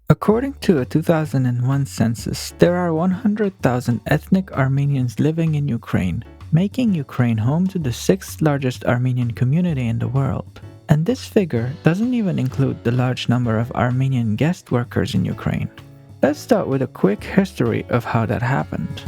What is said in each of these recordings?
According to a 2001 census, there are 100,000 ethnic Armenians living in Ukraine, making Ukraine home to the sixth largest Armenian community in the world. And this figure doesn't even include the large number of Armenian guest workers in Ukraine. Let's start with a quick history of how that happened.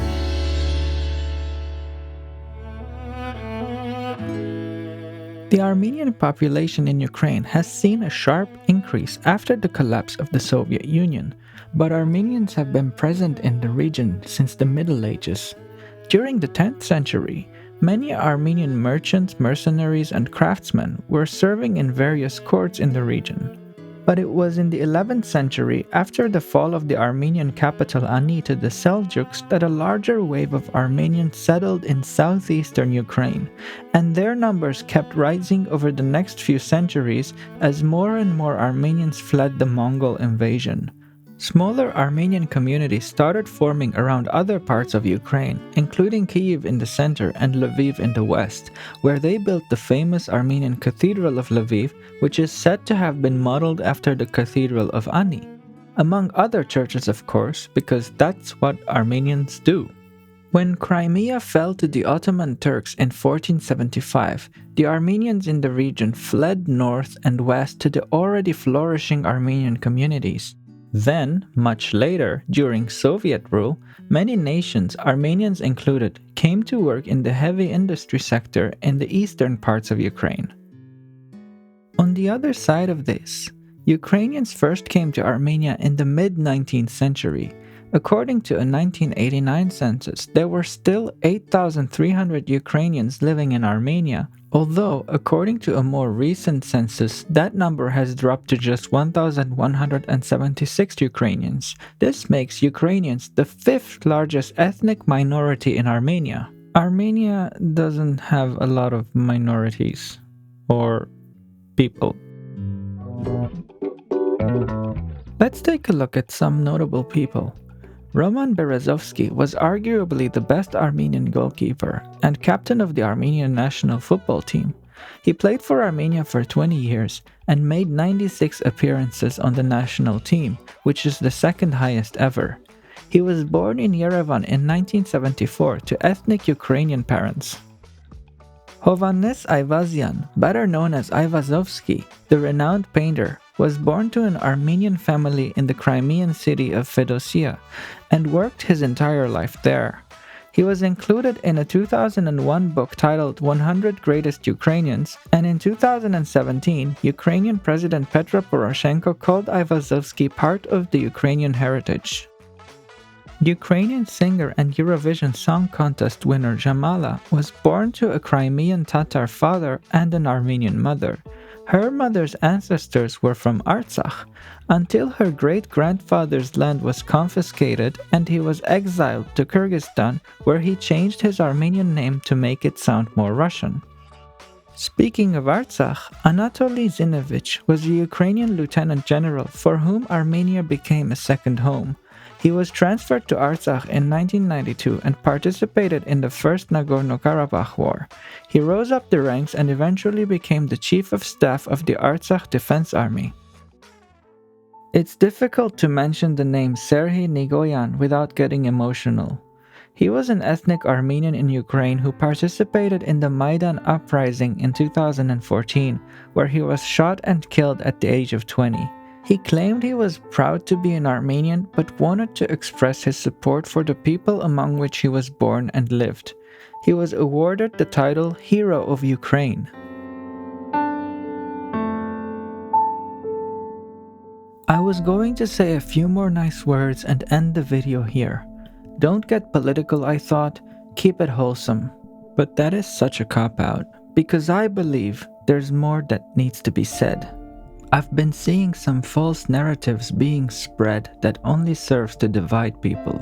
The Armenian population in Ukraine has seen a sharp increase after the collapse of the Soviet Union, but Armenians have been present in the region since the Middle Ages. During the 10th century, many Armenian merchants, mercenaries, and craftsmen were serving in various courts in the region. But it was in the 11th century, after the fall of the Armenian capital Ani to the Seljuks, that a larger wave of Armenians settled in southeastern Ukraine, and their numbers kept rising over the next few centuries as more and more Armenians fled the Mongol invasion. Smaller Armenian communities started forming around other parts of Ukraine, including Kyiv in the center and Lviv in the west, where they built the famous Armenian Cathedral of Lviv, which is said to have been modeled after the Cathedral of Ani. Among other churches, of course, because that's what Armenians do. When Crimea fell to the Ottoman Turks in 1475, the Armenians in the region fled north and west to the already flourishing Armenian communities. Then, much later, during Soviet rule, many nations, Armenians included, came to work in the heavy industry sector in the eastern parts of Ukraine. On the other side of this, Ukrainians first came to Armenia in the mid-19th century. According to a 1989 census, there were still 8,300 Ukrainians living in Armenia, although, according to a more recent census, that number has dropped to just 1,176 Ukrainians. This makes Ukrainians the fifth largest ethnic minority in Armenia. Armenia doesn't have a lot of minorities, or people. Let's take a look at some notable people. Roman Berezovsky was arguably the best Armenian goalkeeper and captain of the Armenian national football team. He played for Armenia for 20 years and made 96 appearances on the national team, which is the second highest ever. He was born in Yerevan in 1974 to ethnic Ukrainian parents. Hovannes Ayvazyan, better known as Ayvazovsky, the renowned painter, was born to an Armenian family in the Crimean city of Fedosia and worked his entire life there. He was included in a 2001 book titled 100 Greatest Ukrainians, and in 2017, Ukrainian President Petro Poroshenko called Ayvazovsky part of the Ukrainian heritage. Ukrainian singer and Eurovision Song Contest winner Jamala was born to a Crimean Tatar father and an Armenian mother. Her mother's ancestors were from Artsakh, until her great-grandfather's land was confiscated and he was exiled to Kyrgyzstan, where he changed his Armenian name to make it sound more Russian. Speaking of Artsakh, Anatoly Zinovich was a Ukrainian lieutenant general for whom Armenia became a second home. He was transferred to Artsakh in 1992 and participated in the First Nagorno-Karabakh War. He rose up the ranks and eventually became the chief of staff of the Artsakh Defense Army. It's difficult to mention the name Serhiy Nigoyan without getting emotional. He was an ethnic Armenian in Ukraine who participated in the Maidan uprising in 2014, where he was shot and killed at the age of 20. He claimed he was proud to be an Armenian but wanted to express his support for the people among which he was born and lived. He was awarded the title Hero of Ukraine. I was going to say a few more nice words and end the video here. Don't get political, I thought, keep it wholesome. But that is such a cop-out, because I believe there's more that needs to be said. I've been seeing some false narratives being spread that only serves to divide people.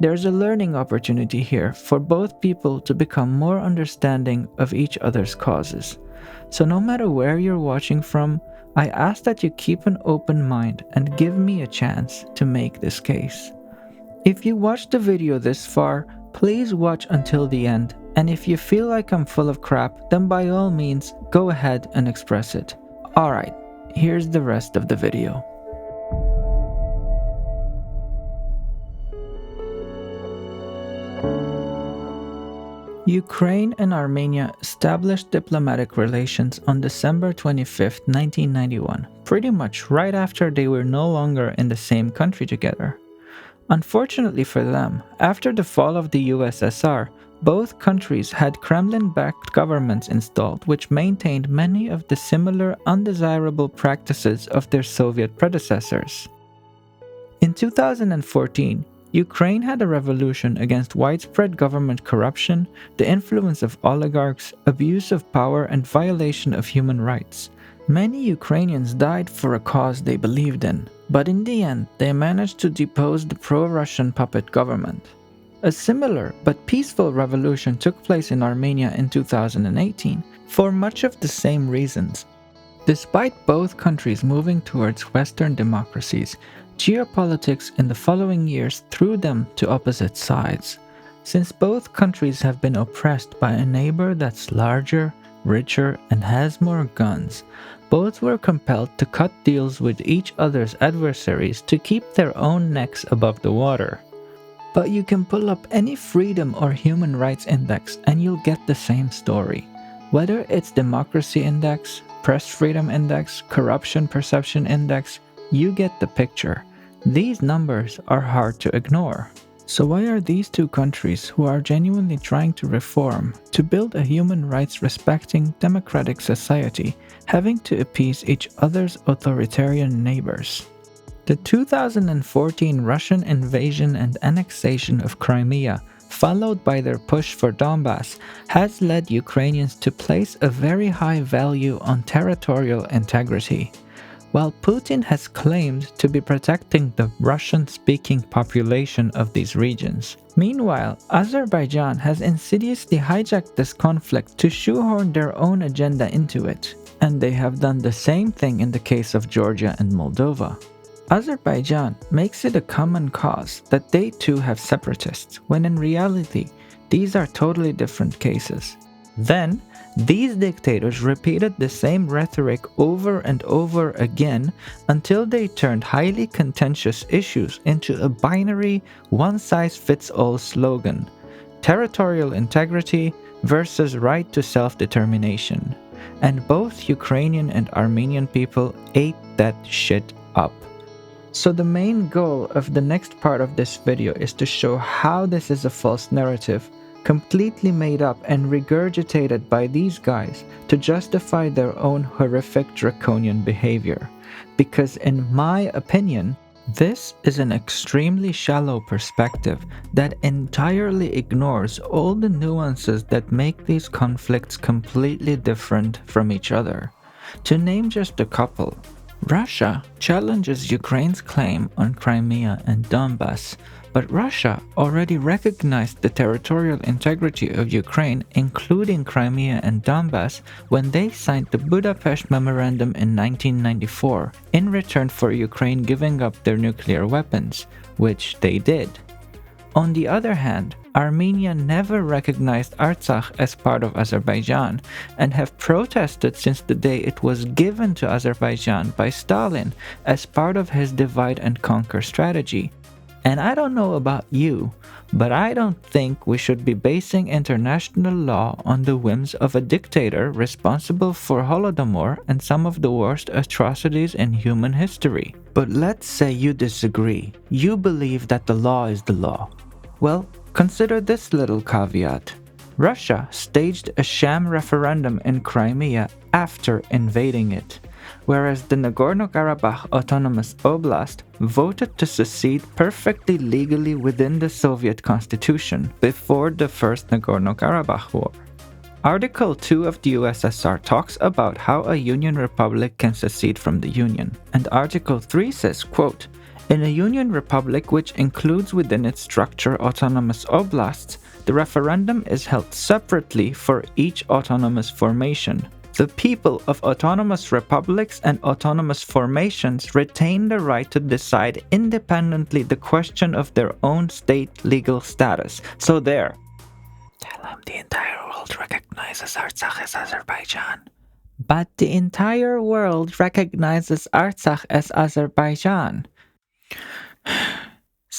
There's a learning opportunity here for both people to become more understanding of each other's causes. So no matter where you're watching from, I ask that you keep an open mind and give me a chance to make this case. If you watched the video this far, please watch until the end, and if you feel like I'm full of crap, then by all means, go ahead and express it. Alright. Here's the rest of the video. Ukraine and Armenia established diplomatic relations on December 25, 1991, pretty much right after they were no longer in the same country together. Unfortunately for them, after the fall of the USSR, both countries had Kremlin-backed governments installed which maintained many of the similar undesirable practices of their Soviet predecessors. In 2014, Ukraine had a revolution against widespread government corruption, the influence of oligarchs, abuse of power, and violation of human rights. Many Ukrainians died for a cause they believed in, but in the end, they managed to depose the pro-Russian puppet government. A similar but peaceful revolution took place in Armenia in 2018 for much of the same reasons. Despite both countries moving towards Western democracies, geopolitics in the following years threw them to opposite sides. Since both countries have been oppressed by a neighbor that's larger, richer, and has more guns, both were compelled to cut deals with each other's adversaries to keep their own necks above the water. But you can pull up any freedom or human rights index and you'll get the same story. Whether it's Democracy Index, Press Freedom Index, Corruption Perception Index, you get the picture. These numbers are hard to ignore. So why are these two countries who are genuinely trying to reform, to build a human rights respecting democratic society, having to appease each other's authoritarian neighbors? The 2014 Russian invasion and annexation of Crimea, followed by their push for Donbass, has led Ukrainians to place a very high value on territorial integrity. While Putin has claimed to be protecting the Russian-speaking population of these regions. Meanwhile, Azerbaijan has insidiously hijacked this conflict to shoehorn their own agenda into it, and they have done the same thing in the case of Georgia and Moldova. Azerbaijan makes it a common cause that they too have separatists, when in reality, these are totally different cases. Then, these dictators repeated the same rhetoric over and over again until they turned highly contentious issues into a binary, one-size-fits-all slogan: territorial integrity versus right to self-determination. And both Ukrainian and Armenian people ate that shit up. So the main goal of the next part of this video is to show how this is a false narrative, completely made up and regurgitated by these guys to justify their own horrific draconian behavior. Because in my opinion, this is an extremely shallow perspective that entirely ignores all the nuances that make these conflicts completely different from each other. To name just a couple, Russia challenges Ukraine's claim on Crimea and Donbass, but Russia already recognized the territorial integrity of Ukraine, including Crimea and Donbass, when they signed the Budapest Memorandum in 1994, in return for Ukraine giving up their nuclear weapons, which they did. On the other hand, Armenia never recognized Artsakh as part of Azerbaijan and have protested since the day it was given to Azerbaijan by Stalin as part of his divide and conquer strategy. And I don't know about you, but I don't think we should be basing international law on the whims of a dictator responsible for Holodomor and some of the worst atrocities in human history. But let's say you disagree. You believe that the law is the law. Well, consider this little caveat. Russia staged a sham referendum in Crimea after invading it, whereas the Nagorno-Karabakh Autonomous Oblast voted to secede perfectly legally within the Soviet constitution before the First Nagorno-Karabakh War. Article 2 of the USSR talks about how a Union Republic can secede from the Union, and Article 3 says, quote, "In a Union Republic which includes within its structure autonomous oblasts, the referendum is held separately for each autonomous formation. The people of autonomous republics and autonomous formations retain the right to decide independently the question of their own state legal status." So there. Tell him the entire world recognizes Artsakh as Azerbaijan. But the entire world recognizes Artsakh as Azerbaijan.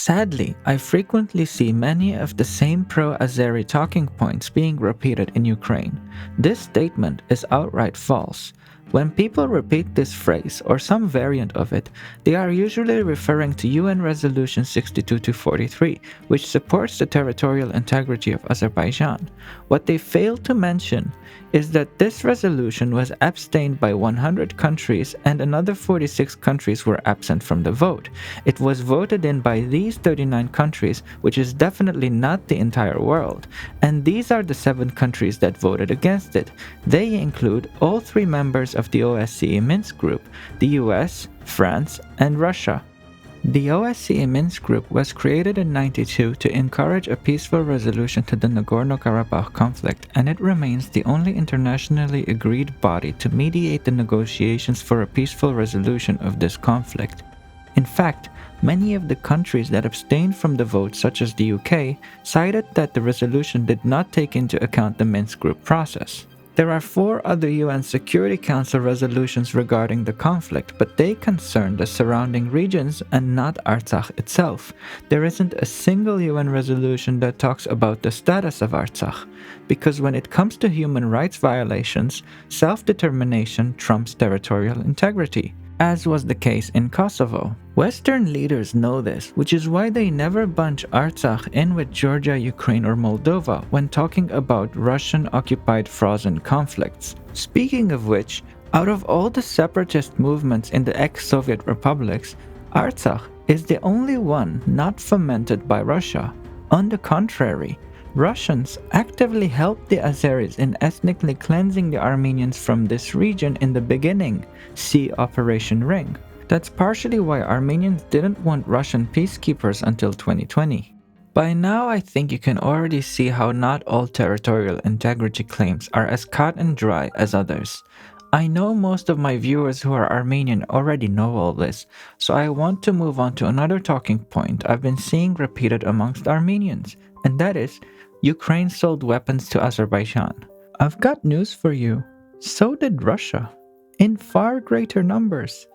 Sadly, I frequently see many of the same pro-Azeri talking points being repeated in Ukraine. This statement is outright false. When people repeat this phrase or some variant of it, they are usually referring to UN Resolution 62-43, which supports the territorial integrity of Azerbaijan. What they fail to mention is that this resolution was abstained by 100 countries and another 46 countries were absent from the vote. It was voted in by these 39 countries, which is definitely not the entire world, and these are the 7 countries that voted against it. They include all 3 members of the OSCE Minsk Group, the US, France, and Russia. The OSCE Minsk Group was created in 1992 to encourage a peaceful resolution to the Nagorno-Karabakh conflict, and it remains the only internationally agreed body to mediate the negotiations for a peaceful resolution of this conflict. In fact, many of the countries that abstained from the vote, such as the UK, cited that the resolution did not take into account the Minsk Group process. There are 4 other UN Security Council resolutions regarding the conflict, but they concern the surrounding regions and not Artsakh itself. There isn't a single UN resolution that talks about the status of Artsakh, because when it comes to human rights violations, self-determination trumps territorial integrity, as was the case in Kosovo. Western leaders know this, which is why they never bunch Artsakh in with Georgia, Ukraine, or Moldova when talking about Russian-occupied frozen conflicts. Speaking of which, out of all the separatist movements in the ex-Soviet republics, Artsakh is the only one not fomented by Russia. On the contrary, Russians actively helped the Azeris in ethnically cleansing the Armenians from this region in the beginning, see Operation Ring. That's partially why Armenians didn't want Russian peacekeepers until 2020. By now, I think you can already see how not all territorial integrity claims are as cut and dry as others. I know most of my viewers who are Armenian already know all this, so I want to move on to another talking point I've been seeing repeated amongst Armenians, and that is, Ukraine sold weapons to Azerbaijan. I've got news for you. So did Russia, in far greater numbers.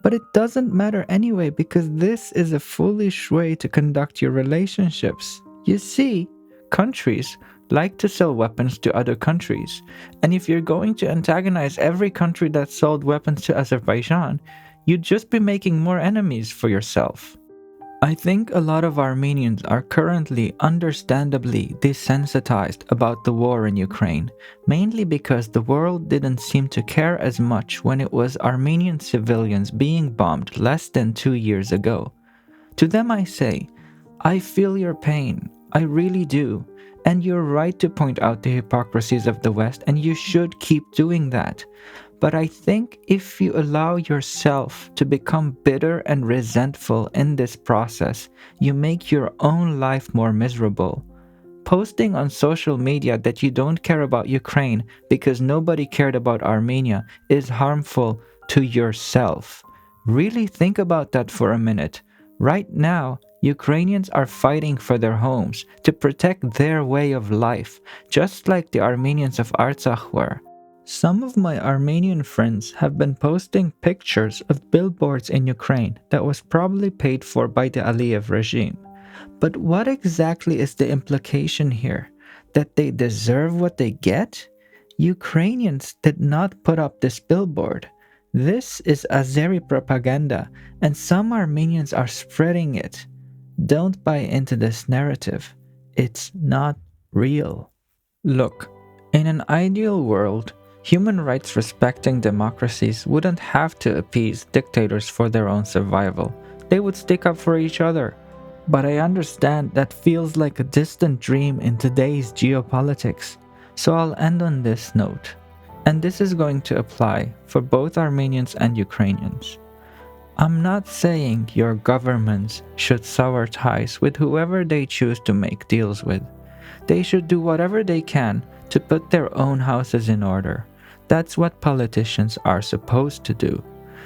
But it doesn't matter anyway because this is a foolish way to conduct your relationships. You see, countries like to sell weapons to other countries, and if you're going to antagonize every country that sold weapons to Azerbaijan, you'd just be making more enemies for yourself. I think a lot of Armenians are currently understandably desensitized about the war in Ukraine, mainly because the world didn't seem to care as much when it was Armenian civilians being bombed less than 2 years ago. To them I say, I feel your pain, I really do, and you're right to point out the hypocrisies of the West, and you should keep doing that. But I think if you allow yourself to become bitter and resentful in this process, you make your own life more miserable. Posting on social media that you don't care about Ukraine because nobody cared about Armenia is harmful to yourself. Really think about that for a minute. Right now, Ukrainians are fighting for their homes to protect their way of life, just like the Armenians of Artsakh were. Some of my Armenian friends have been posting pictures of billboards in Ukraine that was probably paid for by the Aliyev regime. But what exactly is the implication here? That they deserve what they get? Ukrainians did not put up this billboard. This is Azeri propaganda, and some Armenians are spreading it. Don't buy into this narrative. It's not real. Look, in an ideal world, human rights respecting democracies wouldn't have to appease dictators for their own survival. They would stick up for each other. But I understand that feels like a distant dream in today's geopolitics. So I'll end on this note. And this is going to apply for both Armenians and Ukrainians. I'm not saying your governments should sever ties with whoever they choose to make deals with. They should do whatever they can to put their own houses in order. That's what politicians are supposed to do.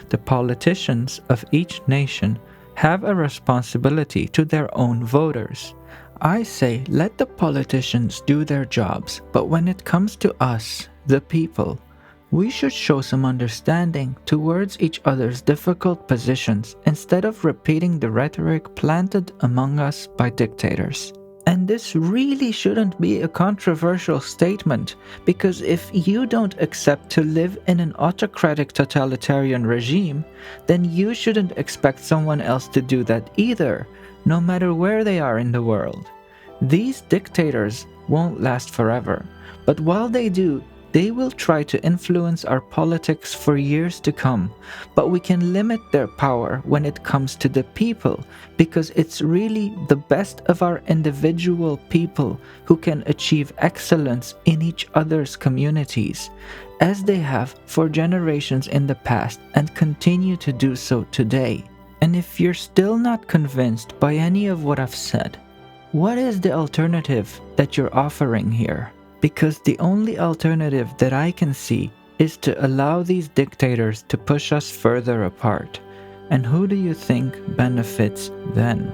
The politicians of each nation have a responsibility to their own voters. I say let the politicians do their jobs, but when it comes to us, the people, We should show some understanding towards each other's difficult positions instead of repeating the rhetoric planted among us by dictators. And this really shouldn't be a controversial statement, because if you don't accept to live in an autocratic totalitarian regime, then you shouldn't expect someone else to do that either, no matter where they are in the world. These dictators won't last forever, but while they do, they will try to influence our politics for years to come, but we can limit their power when it comes to the people, because it's really the best of our individual people who can achieve excellence in each other's communities, as they have for generations in the past and continue to do so today. And if you're still not convinced by any of what I've said, what is the alternative that you're offering here? Because the only alternative that I can see is to allow these dictators to push us further apart. And who do you think benefits then?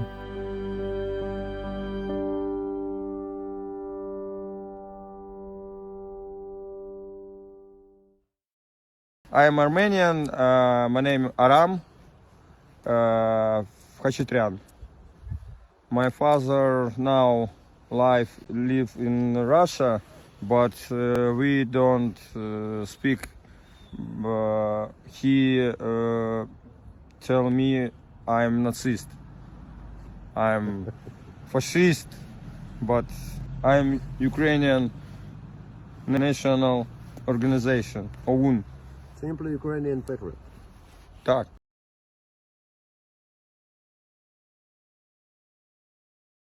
I am Armenian. My name Aram Khachaturian. My father now live in Russia, but we don't speak. He tell me I'm Nazist. I'm fascist, but I'm Ukrainian National Organization, ОУН. Simply Ukrainian patriot. Так.